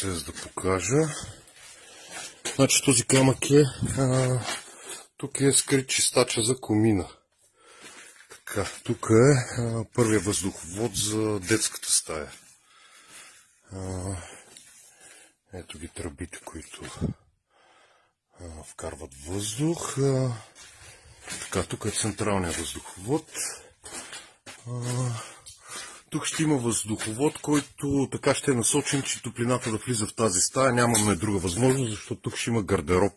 процес да покажа. Значи този камък е, тук е скрит чистача за комина. Така, тук е първия въздуховод за детската стая. Ето ги тръбите, които вкарват въздух. Така, тук е централният въздуховод. Тук ще има въздуховод, който така ще е насочен, че топлината да влиза в тази стая. Нямаме друга възможност, защото тук ще има гардероб.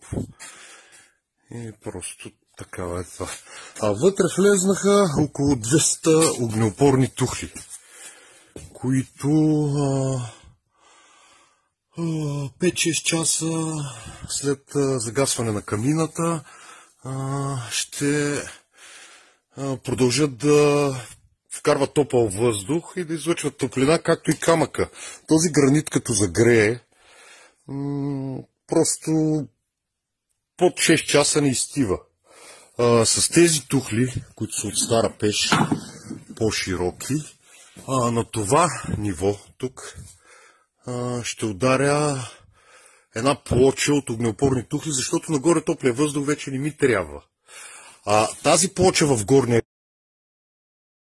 И просто такава е това. А вътре влезнаха около 200 огнеупорни тухли, които 5-6 часа след загасване на камината ще продължат да вкарват топъл въздух и да излъчват топлина, както и камъка. Този гранит като загрее, просто под 6 часа не изстива. С тези тухли, които са от стара пеш, по-широки, на това ниво тук ще ударя една плоча от огнеупорни тухли, защото нагоре топлия въздух вече не ми трябва. Тази плоча в горния